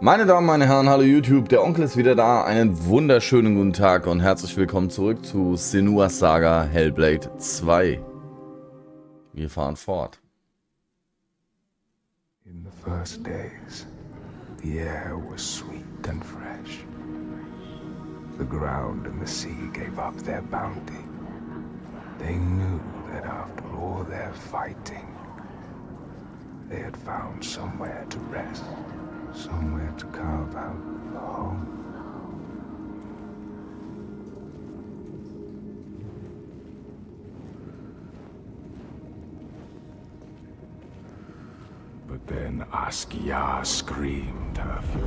Meine Damen, meine Herren, hallo YouTube, der Onkel ist wieder da. Einen wunderschönen guten Tag und herzlich willkommen zurück zu Senua Saga Hellblade 2. Wir fahren fort. In the first days, the air was sweet and fresh. The ground and the sea gave up their bounty. They knew that after all their fighting, they had found somewhere to rest. Somewhere to carve out a home. But then Askia screamed her fury.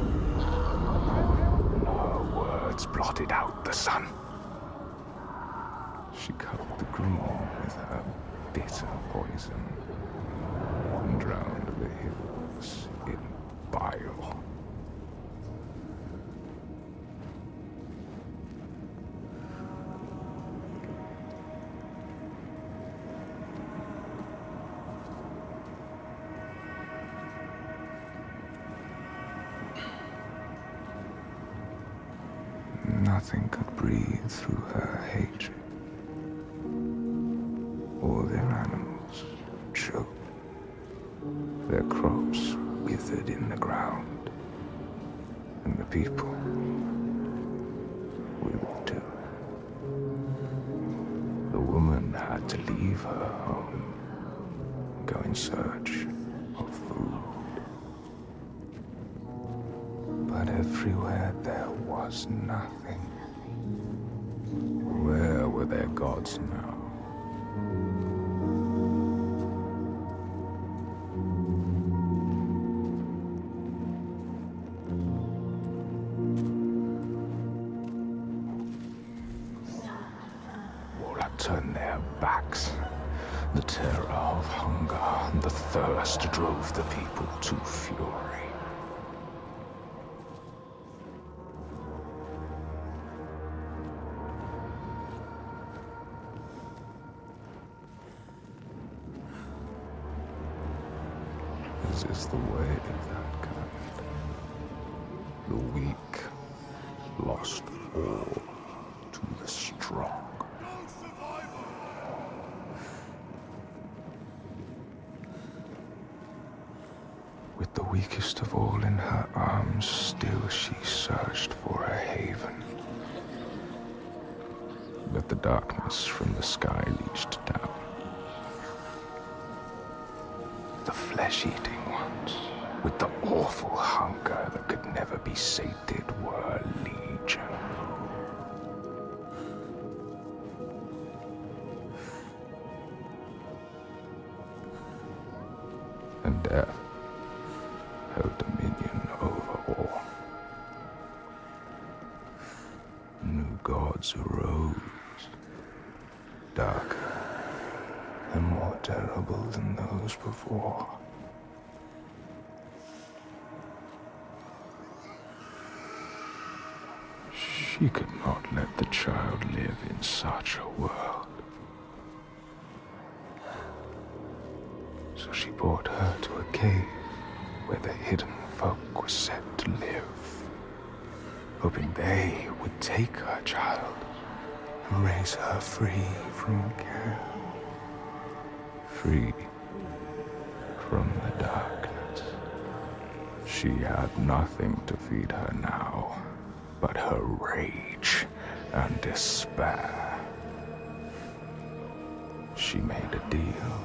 Her words blotted out the sun. She covered the green with her bitter poison and drowned the hills in bile. Nothing could breathe through her hatred. All their animals choked. Their crops withered in the ground, and the people withered too. The woman had to leave her home and go in search of food. But everywhere there was nothing. Where were their gods now? Turned their backs. The terror of hunger and the thirst drove the people to fury. As is the way of that kind. The weak lost all to the strong. With the weakest of all in her arms, still she searched for a haven. But the darkness from the sky reached down. The flesh-eating ones, with the awful hunger that could never be sated, were legion. And death held dominion over all. New gods arose, darker and more terrible than those before. She could not let the child live in such a world. So she brought her to a cave where the hidden folk were set to live, hoping they would take her child and raise her free from care, free from the darkness. She had nothing to feed her now but her rage and despair. She made a deal.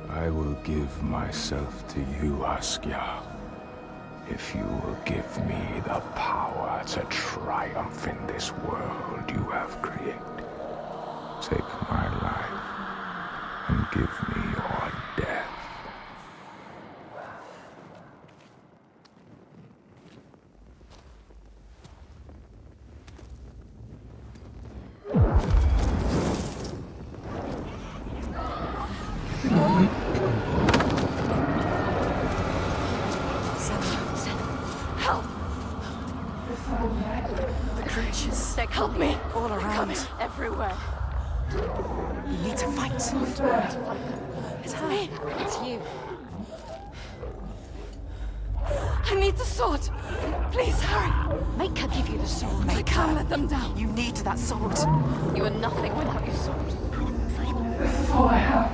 I will give myself to you, Askia, if you will give me the power to triumph in this world you have created. Take my life and give me your death. Help me! All around. Everywhere. You need to fight. It's me. It's you. I need the sword. Please hurry. Make her give you the sword. I can't let them down. You need that sword. You are nothing without your sword. This is all I have.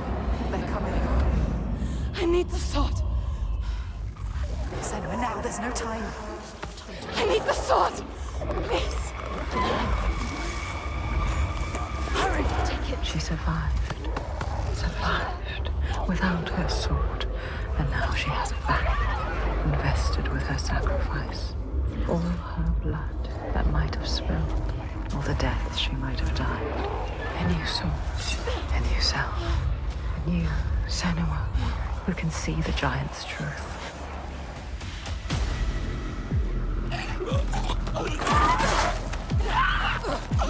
They're coming. I need the sword. Senua, now. There's no time. I need the sword. Please. Hurry. Take it. She survived. Without her sword. And now she has it back. Invested with her sacrifice. All her blood that might have spilled. All the deaths she might have died. A new sword. A new self. A new Senua who can see the giant's truth.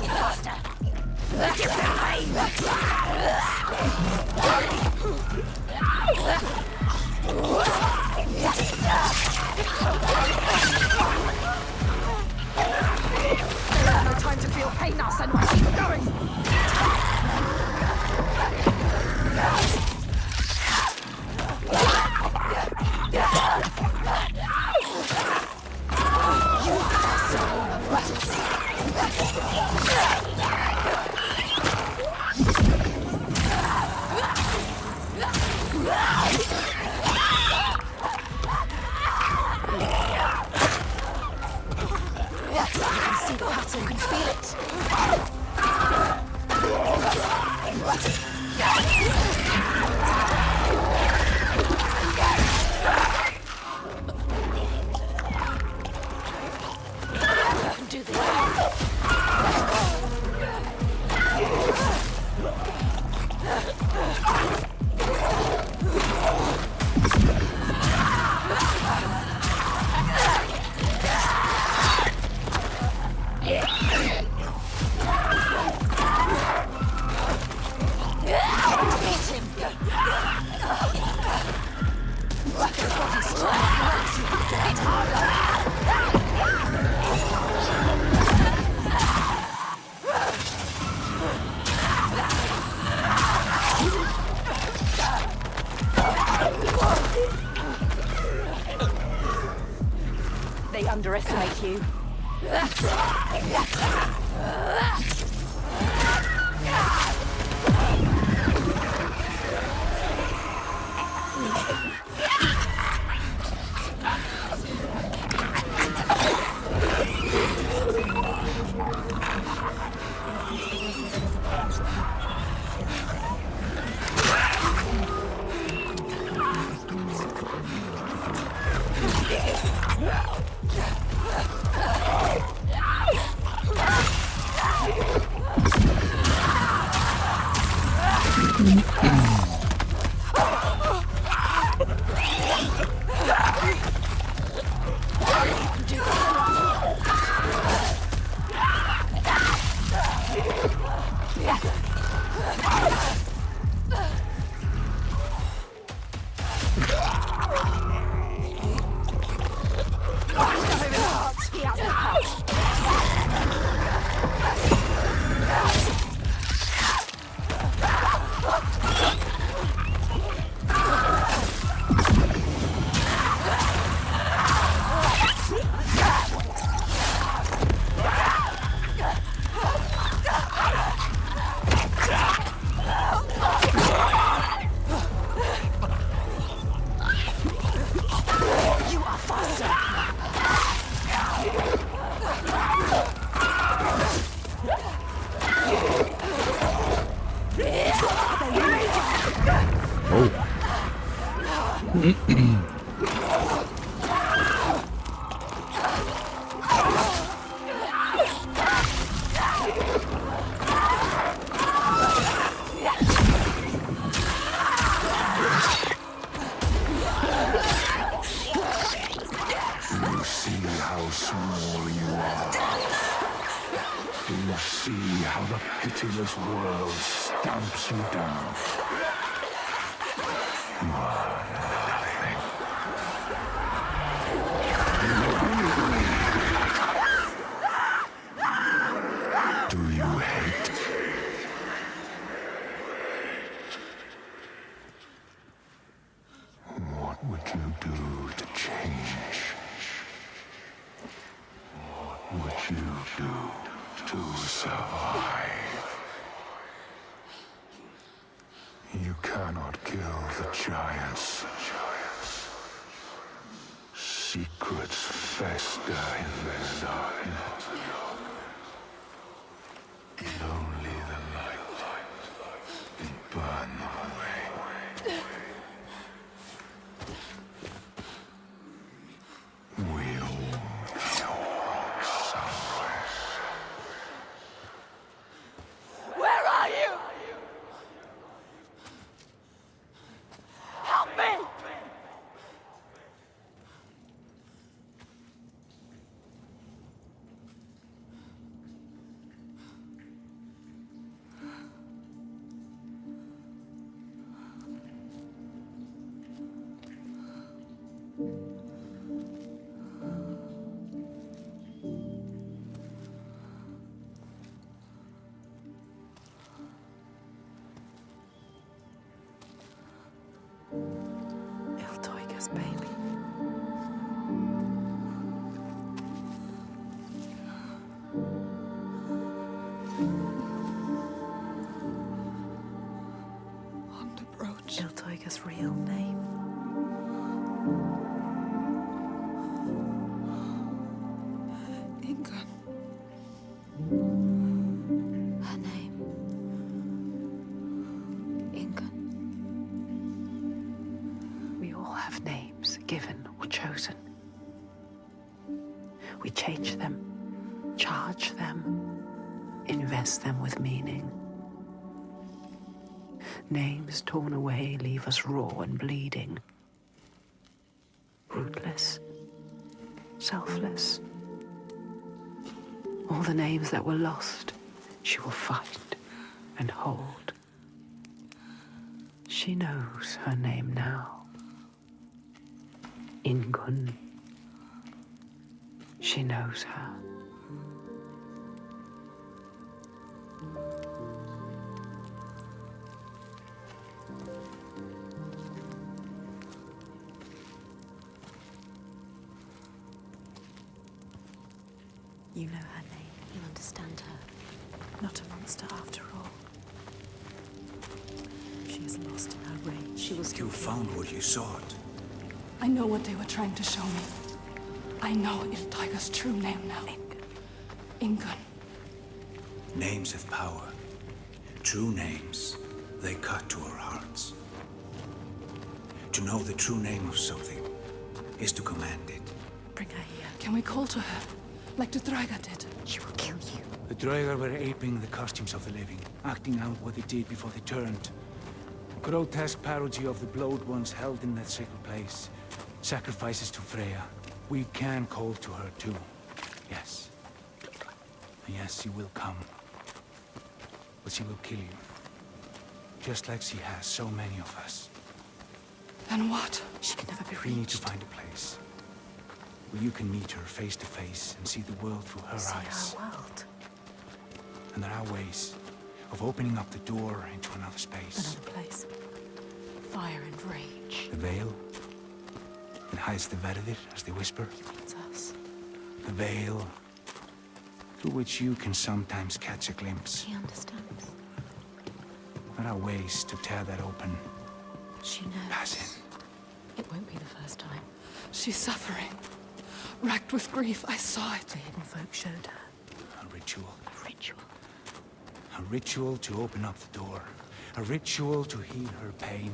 Faster. Get behind. There's no time to feel pain now, Senua. Keep going. They underestimate you. Pitiless world stamps you down. You are nothing. Do you hate? What would you do to change? what you do to survive. You cannot kill the giants. Secrets fester in the darkness. Only the light can burn them away. We all go somewhere. Where are you? Help me! Iltoiga's baby. On the brooch. Iltoiga's real name. Ingun. Her name. Ingun. We all have names, given or chosen. We change them, charge them, invest them with meaning. Names torn away leave us raw and bleeding. Rootless, selfless. All the names that were lost, she will find and hold. She knows her name now. Ingun. She knows her. You know her name. You understand her. Not a monster after all. She is lost in her rage. She was You found what you sought. I know what they were trying to show me. I know Iltoiga's true name now. Ingun. Names have power. True names, they cut to our hearts. To know the true name of something is to command it. Bring her here. Can we call to her? Like the Draga did? She will kill you. The Draugr were aping the costumes of the living, acting out what they did before they turned. A grotesque parody of the blowed ones held in that sacred place. Sacrifices to Freya. We can call to her too. Yes. And yes, she will come. But she will kill you. Just like she has so many of us. Then what? She can never be We need to reached. find a place where you can meet her face to face and see the world through her See eyes. our world. And there are ways of opening up the door into another space. Another place. Fire and rage. The veil. It hides the Verdir, as they whisper. It's us. The veil through which you can sometimes catch a glimpse. She understands. There are ways to tear that open. She knows. Pass in. It won't be the first time. She's suffering. Racked with grief, I saw it. The hidden folk showed her. A ritual. A ritual. A ritual to open up the door. A ritual to heal her pain.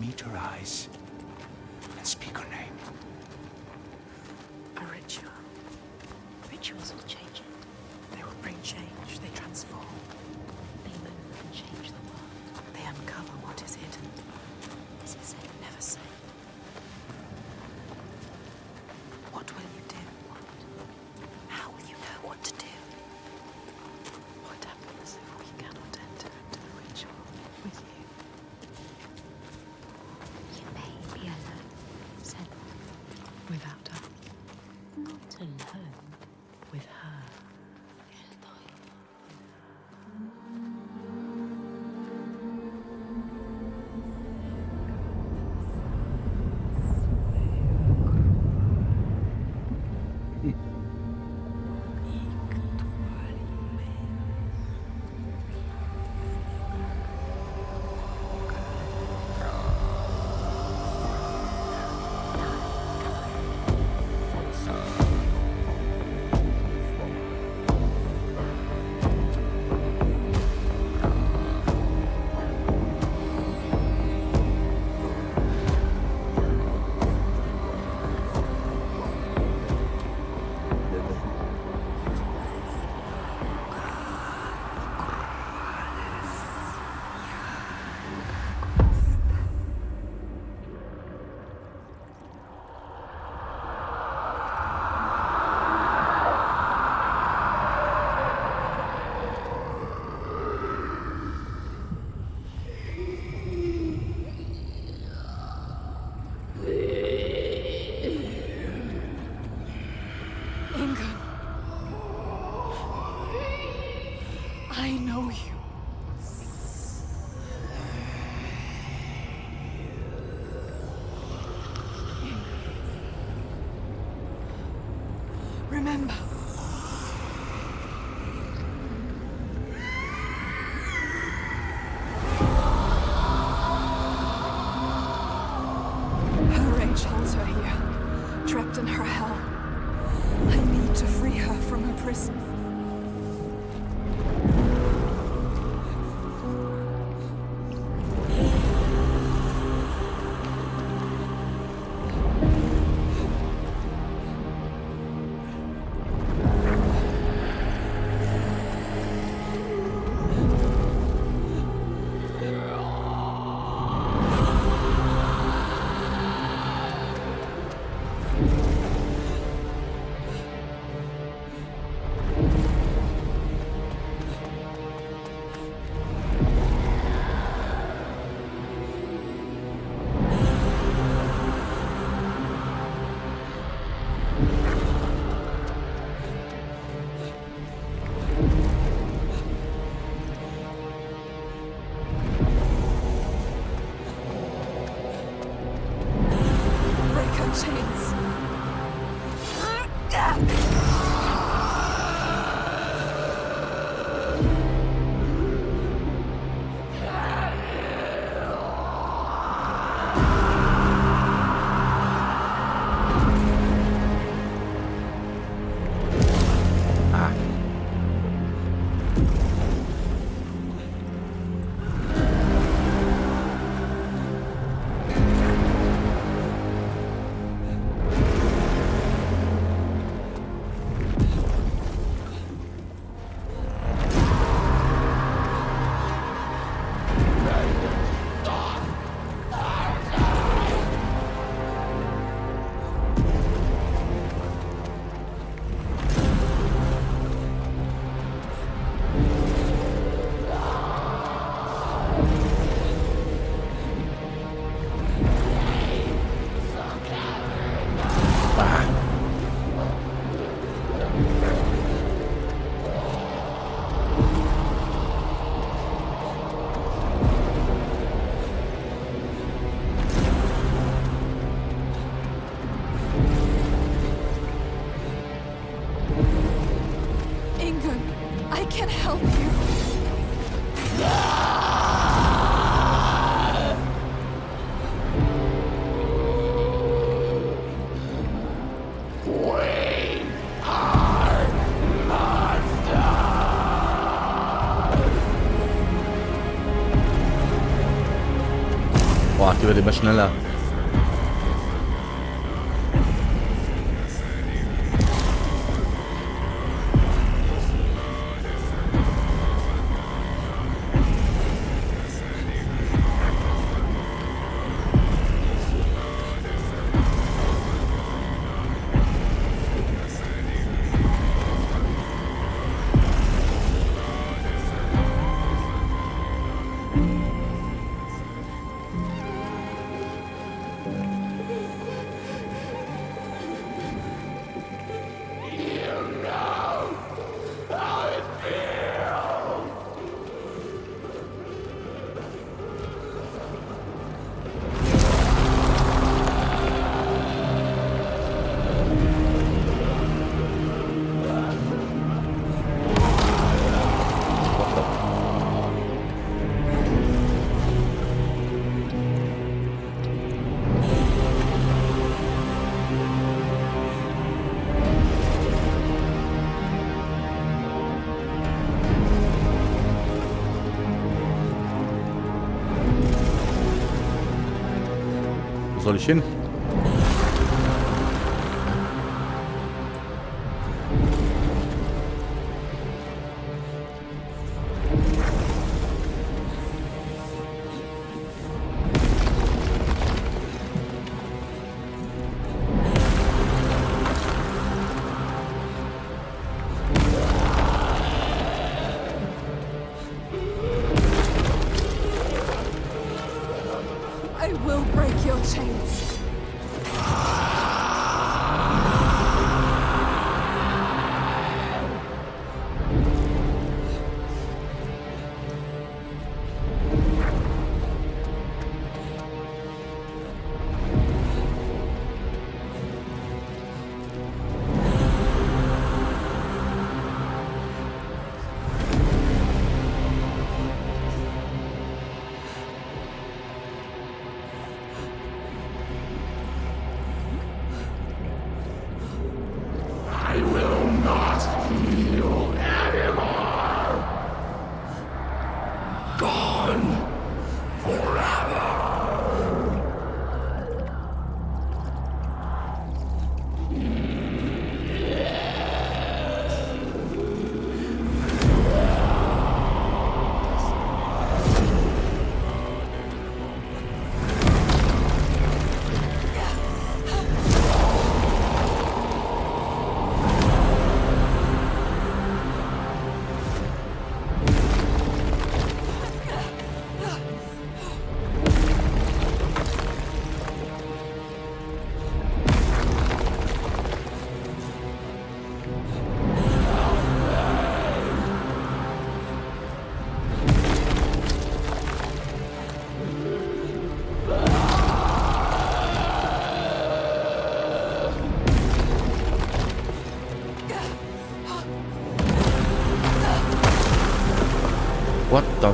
Meet her eyes. And speak her name. A ritual. Rituals will change it. They will bring change. They transform. They move and change the world. They uncover what is hidden. Is it safe? Never say. What will you do? How will you know what to do? What happens if we cannot enter into the ritual with you? You may be alone, Senua. Without her. Not alone. With her. Ingun. I know you. Remember. Her rage holds her here, trapped in her hell. I need to free her from her prison. Boah, die wird immer schneller. Wo soll ich hin? I will break your chains. I will not feel anymore. Gone forever. What the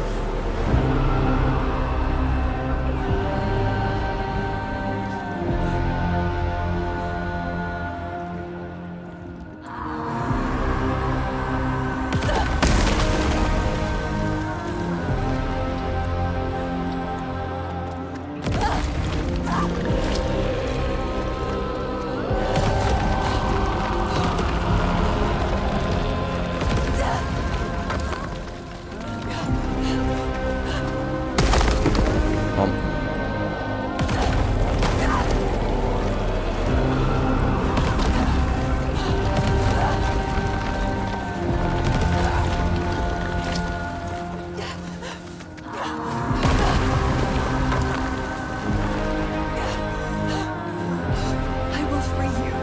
I will free you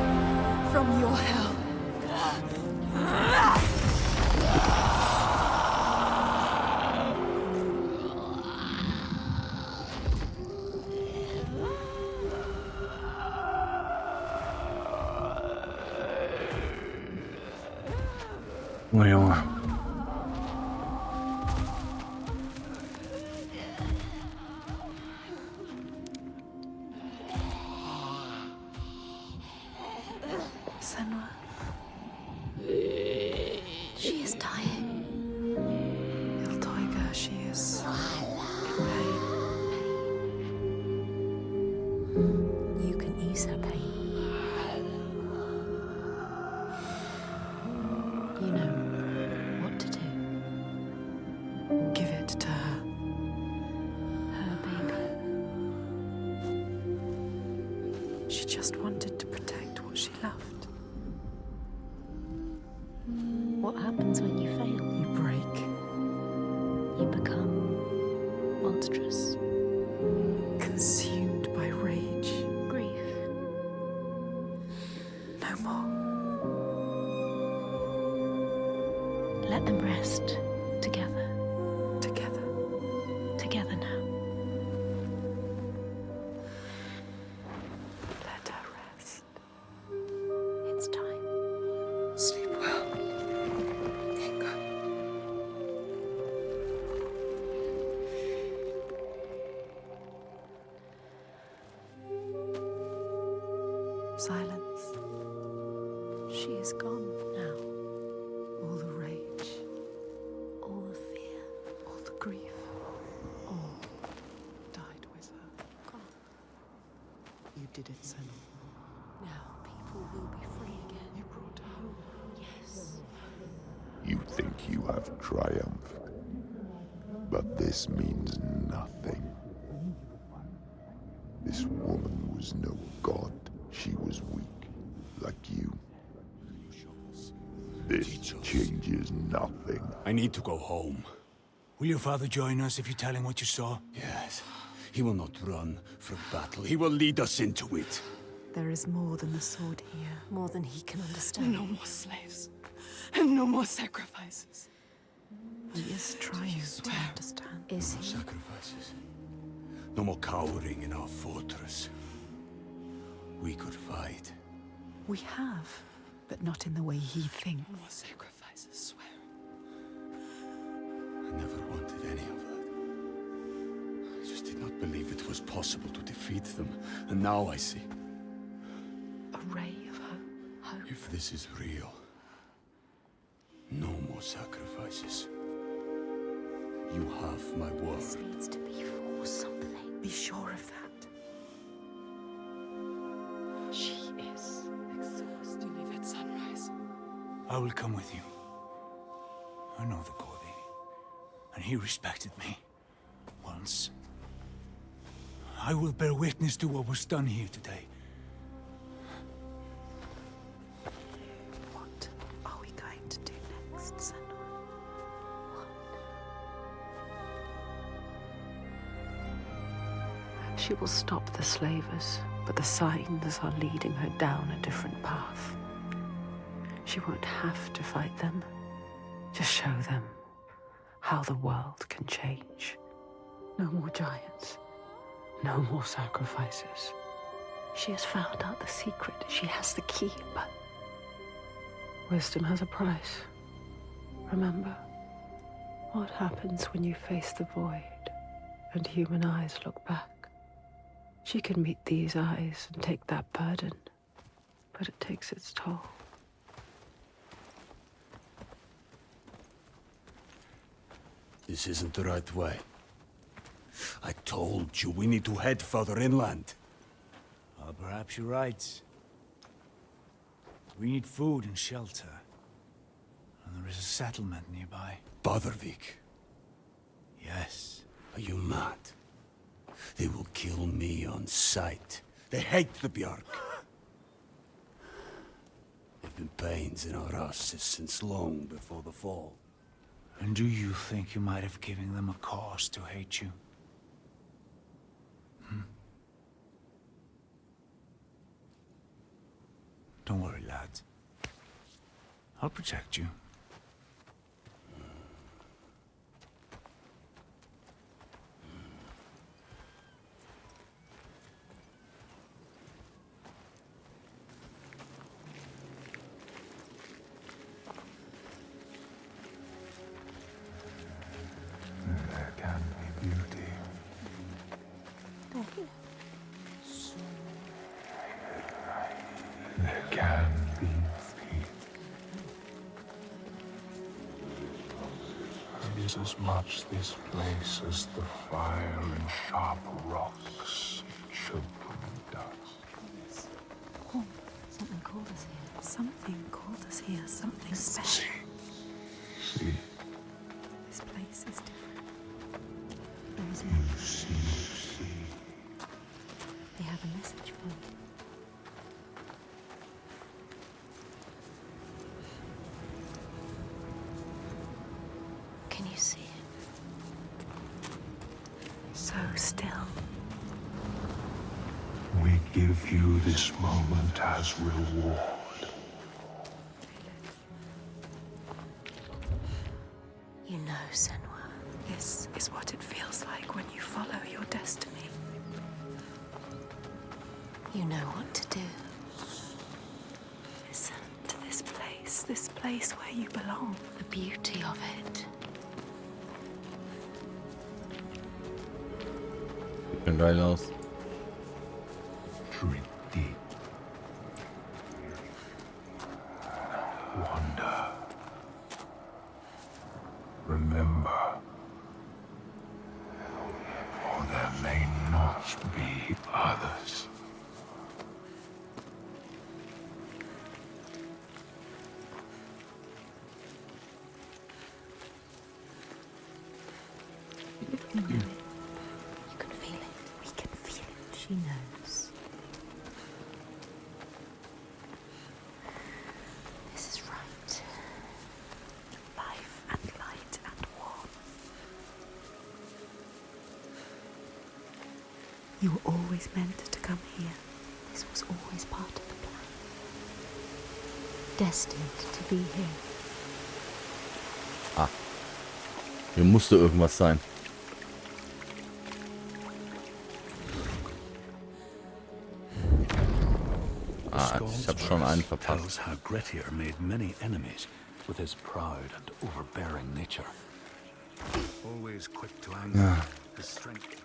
from your hell. Oh Junge. Senua. She is dying. Iltaiga, she is in pain. You can ease her pain. You know what to do. Give it to her. Her baby. She just wanted to protect what she loved. What happens when you fail? You break. You become monstrous. Consumed by rage. Grief. No more. Let them rest together. Together. Together now. Let her rest. It's time. Sleep well. Inga. Silence. She is gone now. All the rage, all the fear, all the grief, all died with her. Gone. You did it, Senua. Now people will be free again. You brought her home. Yes. You think you have triumphed, but this means nothing. This woman was no god. She was weak, like you. This changes nothing. I need to go home. Will your father join us if you tell him what you saw? Yes. He will not run from battle. He will lead us into it. There is more than the sword here. More than he can understand. No more slaves. And no more sacrifices. He is trying to understand. Is he? Sacrifices. No more cowering in our fortress. We could fight. We have, but not in the way he thinks. No more sacrifices, swear. I never wanted any of that. I just did not believe it was possible to defeat them. And now I see. A ray of hope. If this is real, no more sacrifices. You have my word. This needs to be for something. Be sure of that. She is exhausted. You leave at sunrise. I will come with you. I know the Gordy, and he respected me. Once. I will bear witness to what was done here today. What are we going to do next, Senua? What? She will stop the slavers, but the signs are leading her down a different path. She won't have to fight them. Just show them how the world can change. No more giants. No more sacrifices. She has found out the secret. She has the key, but wisdom has a price. Remember, what happens when you face the void and human eyes look back? She can meet these eyes and take that burden, but it takes its toll. This isn't the right way. I told you we need to head further inland. Well, perhaps you're right. We need food and shelter. And there is a settlement nearby. Badarvik. Yes. Are you mad? They will kill me on sight. They hate the Bjark. They've been pains in our asses since long before the fall. And do you think you might have given them a cause to hate you? Don't worry, lad. I'll protect you. There can be beauty. There can be peace. It is as much this place as the fire and sharp rocks it should prevent us. Something called us here. Something called us here. Something special. See. This place is different. There is You see. They have a message for you. Can you see it? So still. We give you this moment as reward. You know, Senua, this is what it feels like when you follow your destiny. You know what to do. Listen to this place where you belong. The beauty of it. Sieht schon geil aus. Drink deep. Wander. Remember. For there may not be others. You know it. You can feel it. We can feel it. She knows. This is right. Life and light and warmth. You were always meant to come here. This was always part of the plan. Destined to be here. Hier musste irgendwas sein. Ich habe schon einen verpasst. Tells how Grettir made many enemies with his proud and overbearing nature. Always quick to anger, his strength.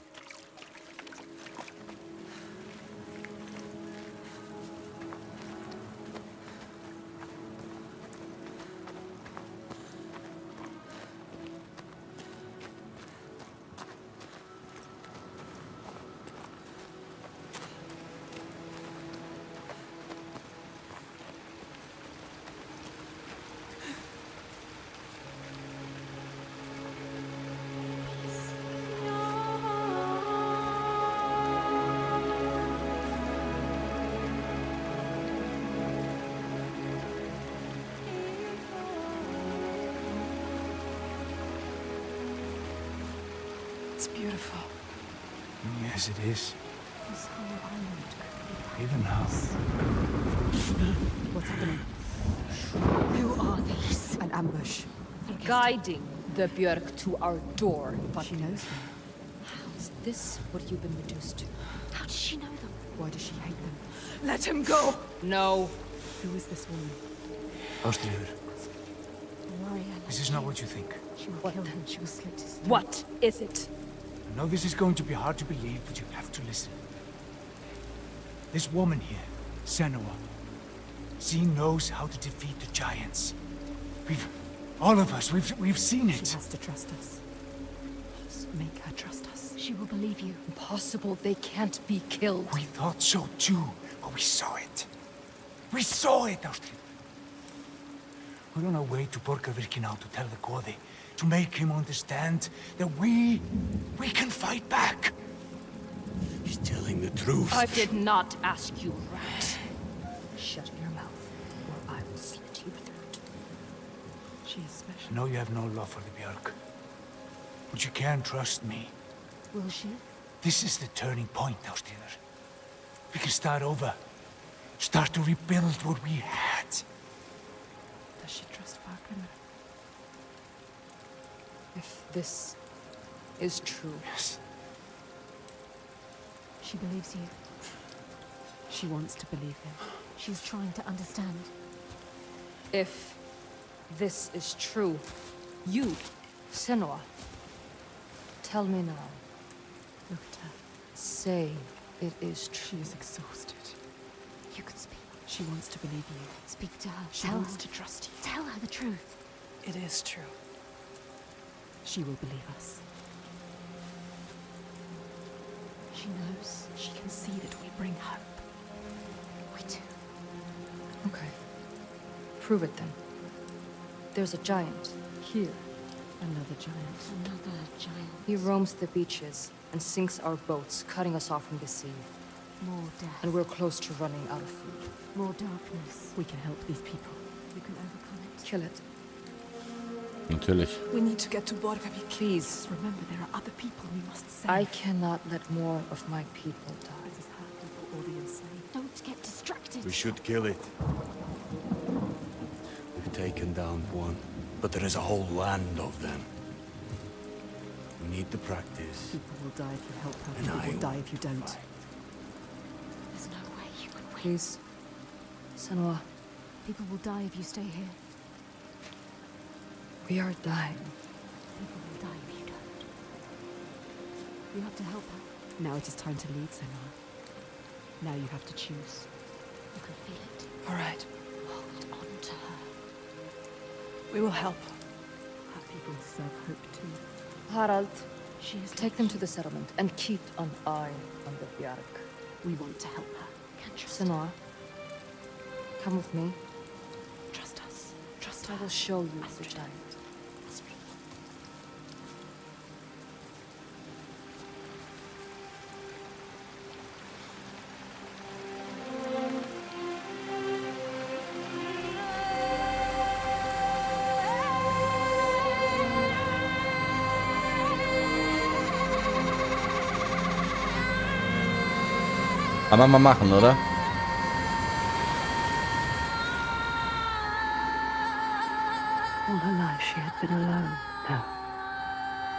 beautiful. Yes, it is. This whole island could be Even now. What's happening? Who are these? An ambush. Guiding the Björk to our door. She knows them. Is this what you've been reduced to? How does she know them? Why does she hate them? Let him go! No. Who is this woman? Ástríður, this is not what you think. She will kill him. She will slit his throat. What is it? I know this is going to be hard to believe, but you have to listen. This woman here, Senua, she knows how to defeat the giants. All of us, we've seen it. She has to trust us. Just make her trust us. She will believe you. Impossible. They can't be killed. We thought so too, but we saw it. We saw it, Ástríður. We're on our way to Borgarvirki now to tell the Goði, to make him understand that we can fight back. He's telling the truth. I did not ask you, rat. Shut your mouth, or I will slit your throat. She is special. I know you have no love for the Björk, but you can trust me. Will she? This is the turning point, Ástríður. We can start over. Start to rebuild what we had. Does she trust Falcon? If this is true, Yes. She believes you. She wants to believe him. She's trying to understand. if this is true, you, Senua, tell me now. Look at her. Say it is true. She is exhausted. You can speak. She wants to believe you. Speak to her. She wants to trust you. Tell her the truth. It is true. She will believe us. She knows. She can see that we bring hope. We do. Okay. Prove it then. There's a giant here. Another giant. Another giant. He roams the beaches and sinks our boats, cutting us off from the sea. More death. And we're close to running out of food. More darkness. We can help these people. We can overcome it. Kill it. Natürlich. We need to get to Borgarvik. Please. Remember, there are other people we must save. I cannot let more of my people die. This is her people or the insane. Don't get distracted. We should kill it. We've taken down one, but there is a whole land of them. We need the practice. People will die if you help her. And People I will die if you don't. There's no way you can win. Please. Senua, People will die if you stay here. we are dying. People will die if you don't. You have to help her. Now it is time to lead, Senua. Now you have to choose. You can feel it. All right. Hold on to her. We will help. Her people deserve hope too. Harald, She is take them to the settlement and keep an eye on the Bjark. We want to help her. Can't trust Senua, come with me. Trust us. Trust I her. will show you the giant. Kann man mal machen, oder? All her life she had been alone. No,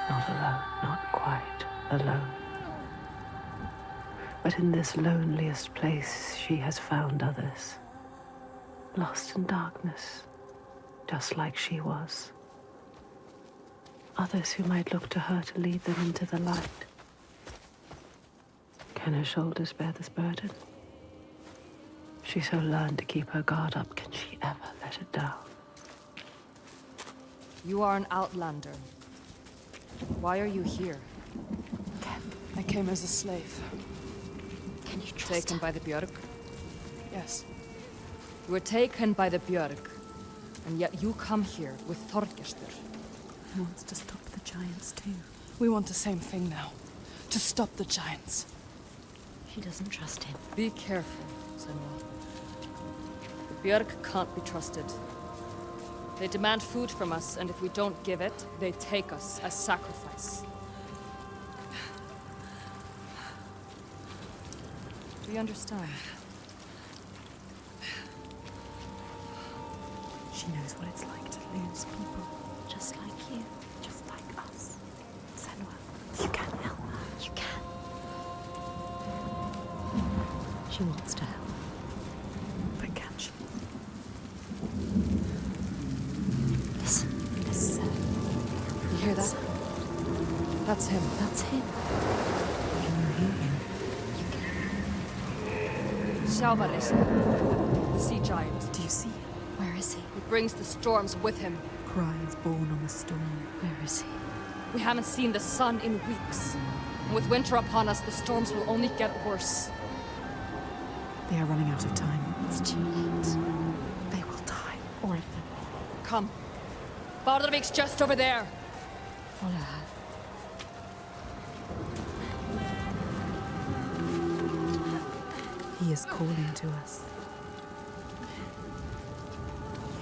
not alone, not quite alone. But in this loneliest place she has found others. Lost in darkness, just like she was. Others who might look to her to lead them into the light. Can her shoulders bear this burden? She so learned to keep her guard up, can she ever let it down? You are an outlander. Why are you here? I came as a slave. Can you trust Taken her? by the Björk? Yes. You were taken by the Björk, and yet you come here with Þorgestur. He wants to stop the giants too. We want the same thing now. To stop the giants. She doesn't trust him. Be careful, Senua. The Björk can't be trusted. They demand food from us, and if we don't give it, they take us as sacrifice. Do you understand? She knows what it's like to lose people. Just like you. Just like us. Senua, you can help her. You can. She wants to help. But can she? Listen. Listen. You hear that? That's him. That's him. Can you hear him? Xiaobaris, the sea giant. Do you see him? Where is he? He brings the storms with him. Cry is born on the storm. Where is he? We haven't seen the sun in weeks. And with winter upon us, the storms will only get worse. They are running out of time. It's too late. They will die. All of them. Come. Bardervik's just over there. Follow her. He is calling to us.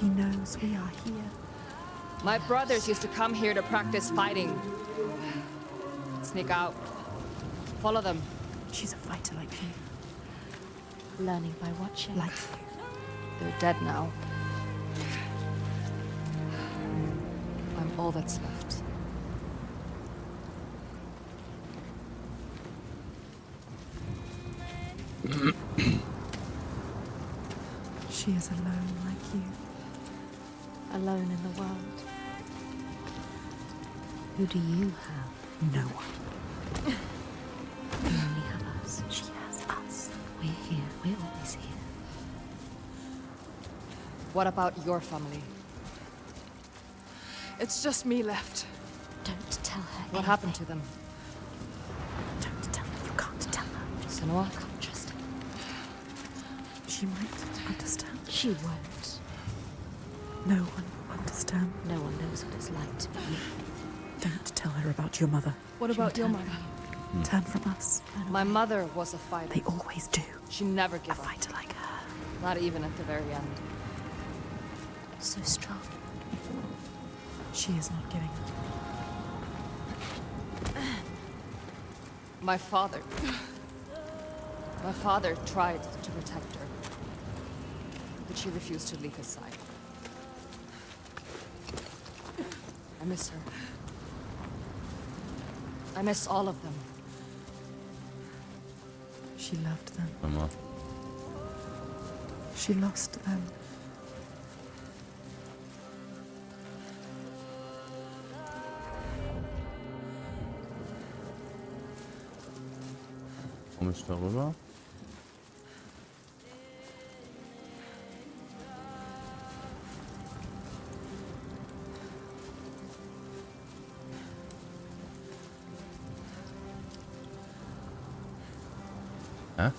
He knows we are here. My brothers used to come here to practice fighting. Sneak out. Follow them. She's a fighter like you. Learning by watching. Like you. They're dead now. I'm all that's left. She is alone like you. Alone in the world. Who do you have? No one. You only have us. She has us. We're here. We're always here. What about your family? It's just me left. Don't tell her. What happened to them? Don't tell her. You can't tell her. Senua? Can't trust her. She might understand. She won't. No one will understand. No one knows what it's like to be you. Don't tell her about your mother. What about your mother? Turn from us. My mother was a fighter. They always do. She never A gave up. fighter like her. Not even at the very end. So strong. She is not giving up. My father tried to protect her, but she refused to leave his side. I miss her. I miss all of them. She loved them. Mama. She lost them. Komm ich darüber? Hä?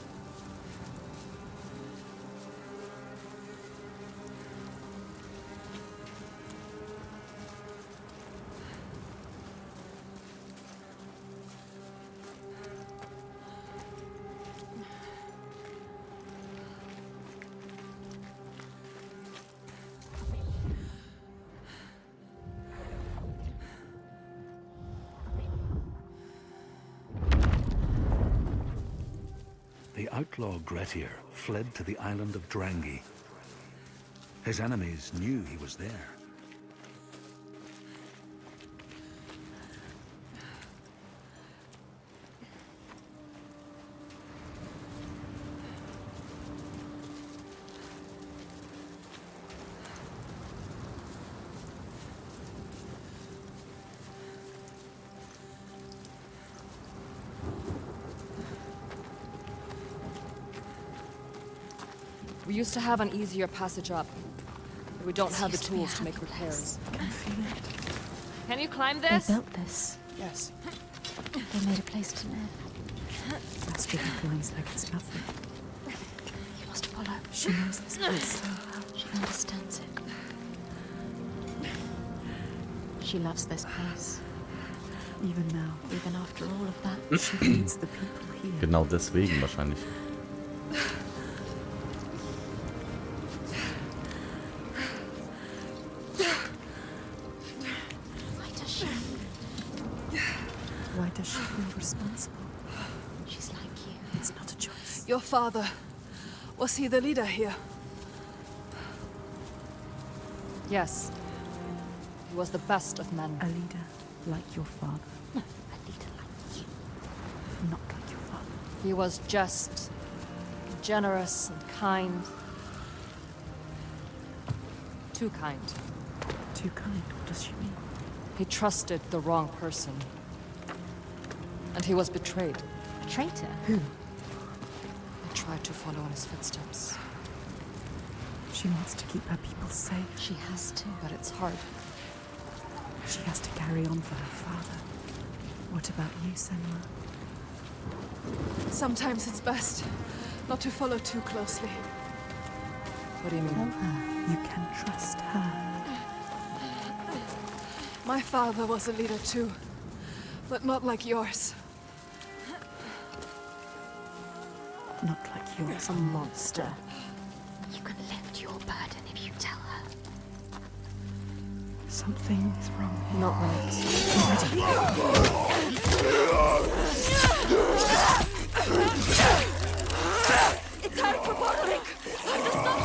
The outlaw Grettir fled to the island of Drangi. His enemies knew he was there. We used to have an easier passage up, but we don't have the tools to make repairs. I can feel it. Can you climb They this? built this. Yes. They made a place to live. That stricken feelings like it's nothing. You must follow. She knows this place so well. She understands it. She loves this place. Even now. Even after all of that. She needs the people here. Genau deswegen wahrscheinlich. Why does she feel responsible? She's like you. It's not a choice. Your father, was he the leader here? Yes. He was the best of men. A leader like your father. No, a leader like you. Not like your father. He was just, generous and kind. Too kind. Too kind? What does she mean? He trusted the wrong person. And he was betrayed. A traitor? Who? I tried to follow in his footsteps. She wants to keep her people safe. She has to, but it's hard. She has to carry on for her father. What about you, Senua? Sometimes it's best not to follow too closely. What do you mean? Tell her you can trust her. My father was a leader too, but not like yours. Not like yours. A monster. You can lift your burden if you tell her. Something is wrong here. Not right. It's time for bottling! I'm just not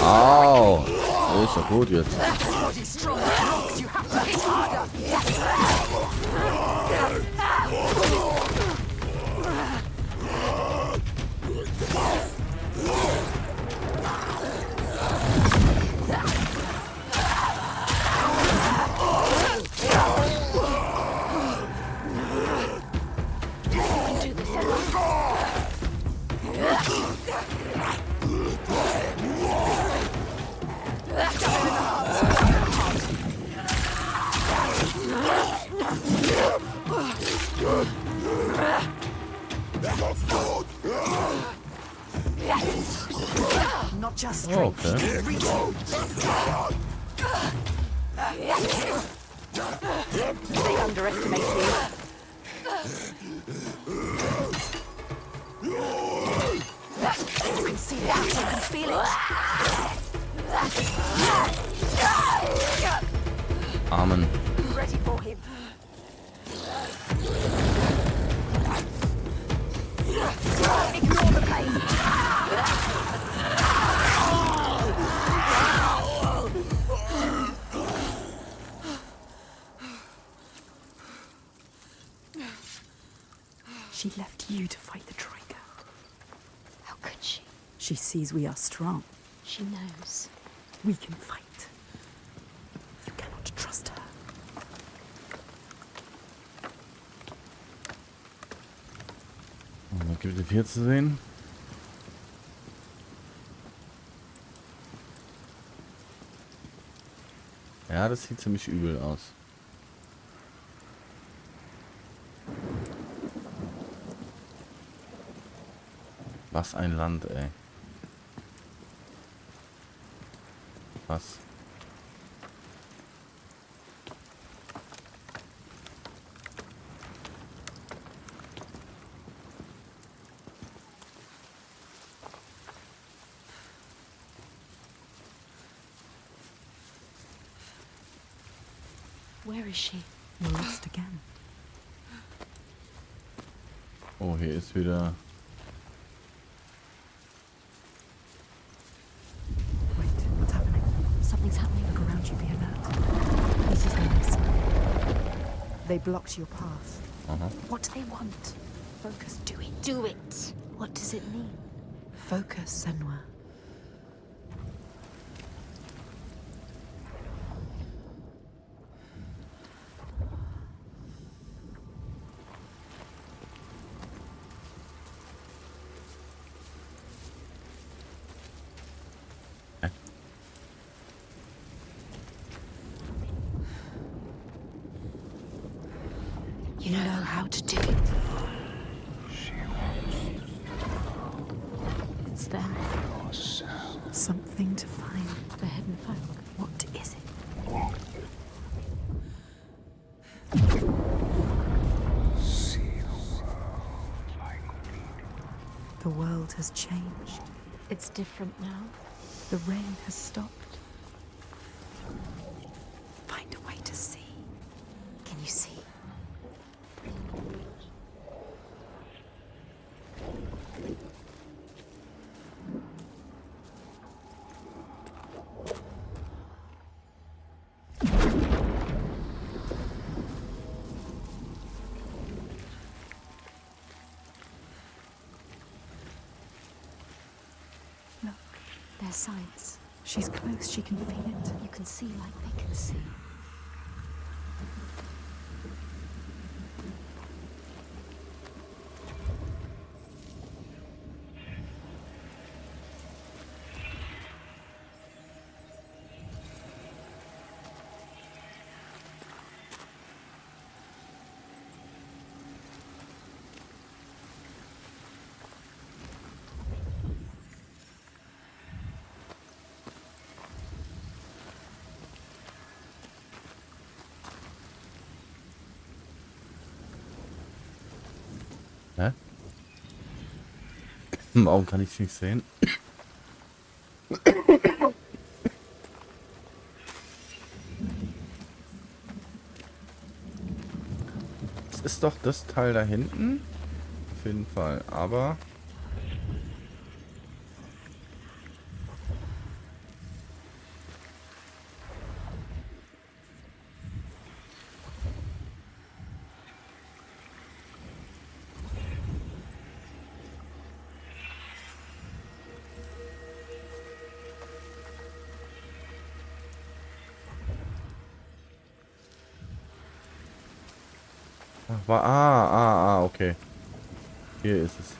Au! Ist doch gut jetzt. Not just Oh, strength. okay. They underestimate you. You can see that, you can feel it. Amen. Ready for him. Ignore the pain. She left you to fight the Troika. How could she? She sees we are strong. She knows. We can fight. You cannot trust her. Was gibt es hier zu sehen? Ja, das sieht ziemlich übel aus. Was ein Land, ey. Was? Where is she? You're lost again. Oh, hier ist wieder... Wait, what's happening? Something's happening. Look around you, be alert. This is nice. They blocked your path. What do they want? Focus, do it. Do it. What does it mean? Focus, Senua. You know how to do it. It's them. Something to find. The hidden folk. What is it? The world has changed. It's different now. The rain has stopped. you see? Look, There's signs. she's close. She can feel it. You can see like they can see. Hä? Warum kann ich es nicht sehen? Das ist doch das Teil da hinten. Auf jeden Fall. Aber... okay. Hier ist es.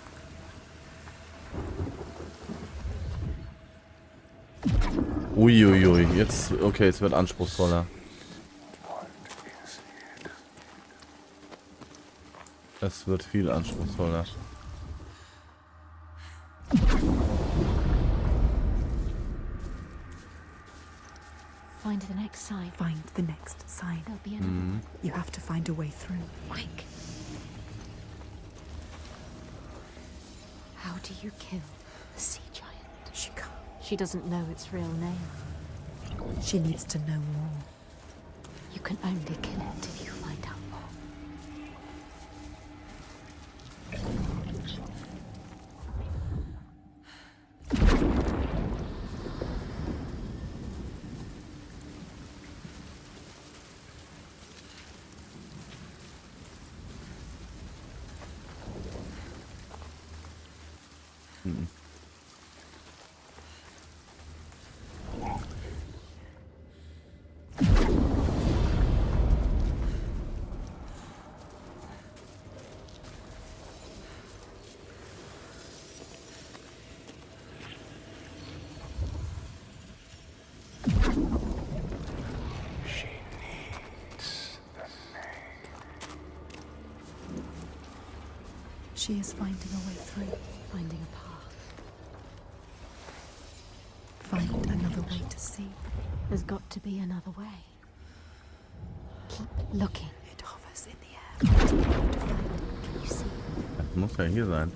Uiuiui, jetzt, okay, es wird anspruchsvoller. Es wird viel anspruchsvoller. Find the next sign. Find the next sign. There'll be another. You have to find a way through. Quick. How do you kill the sea giant? She can't. She doesn't know its real name. She needs to know more. You can only kill it if you find out more. She is finding a way through. Finding a path. Find another way to see. There's got to be another way. Keep looking. It hovers in the air. Can you see? Das muss ja hier sein.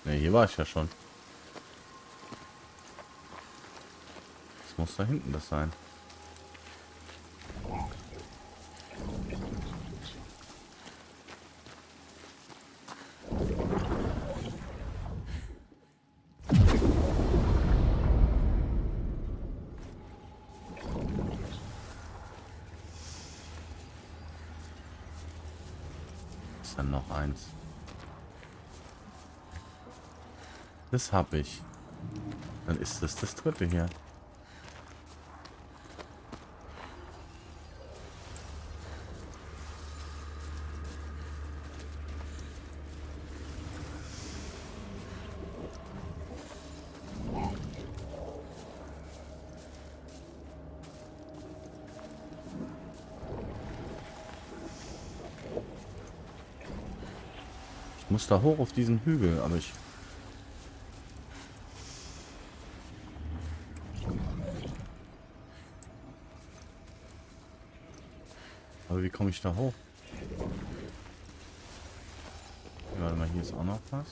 Ne, hier war ich ja schon. Das muss da hinten das sein. Ist dann noch eins. Das habe ich. Dann ist das das dritte hier. Ich muss da hoch auf diesen Hügel, aber ich... Aber wie komme ich da hoch? Warte mal, hier ist auch noch was.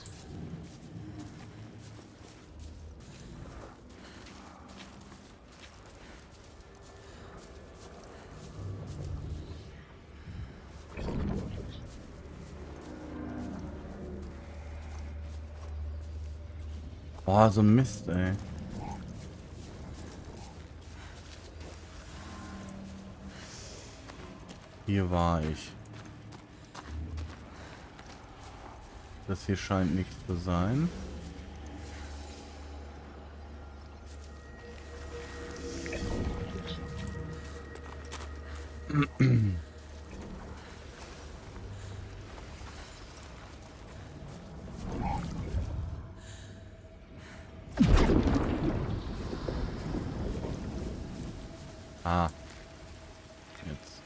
Oh, so ein Mist, ey. Hier war ich. Das hier scheint nichts zu sein. Ah. Jetzt.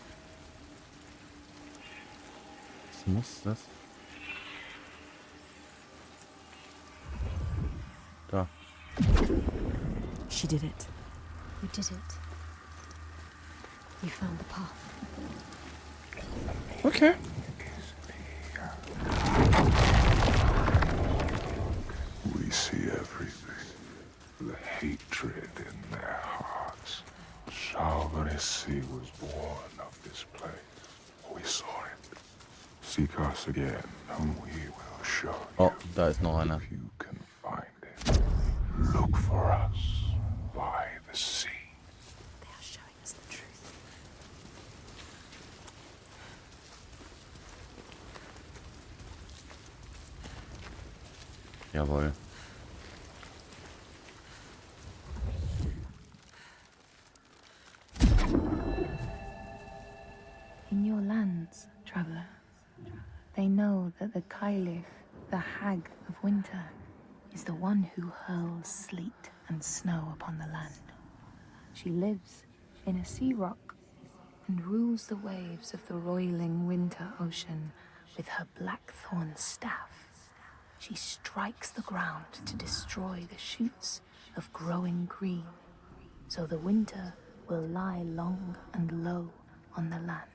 Was muss das? Da. She did it. You did it. You found the path. Okay. We see everything. The hatred in their hearts. Saga was born of this place. We saw it. Seek us again, and we will show you. Oh, da ist noch einer. If you can find it. Look for us by the sea. They are showing us the truth. Jawohl. In your lands, traveler, they know that the Caliph, the Hag of Winter, is the one who hurls sleet and snow upon the land. She lives in a sea rock and rules the waves of the roiling winter ocean with her blackthorn staff. She strikes the ground to destroy the shoots of growing green, so the winter will lie long and low on the land.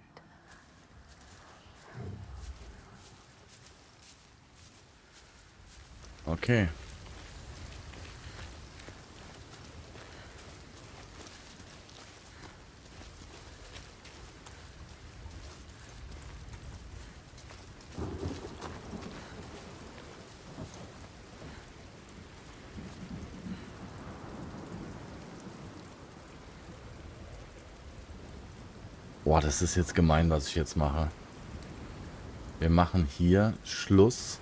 Okay. Boah, das ist jetzt gemein, was ich jetzt mache. Wir machen hier Schluss.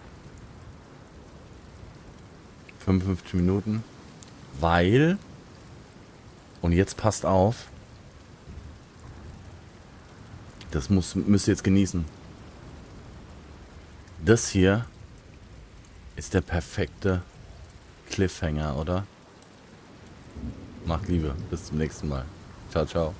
55 Minuten. Weil... Und jetzt passt auf. Das müsst ihr jetzt genießen. Das hier ist der perfekte Cliffhanger, oder? Macht Liebe. Bis zum nächsten Mal. Ciao, ciao.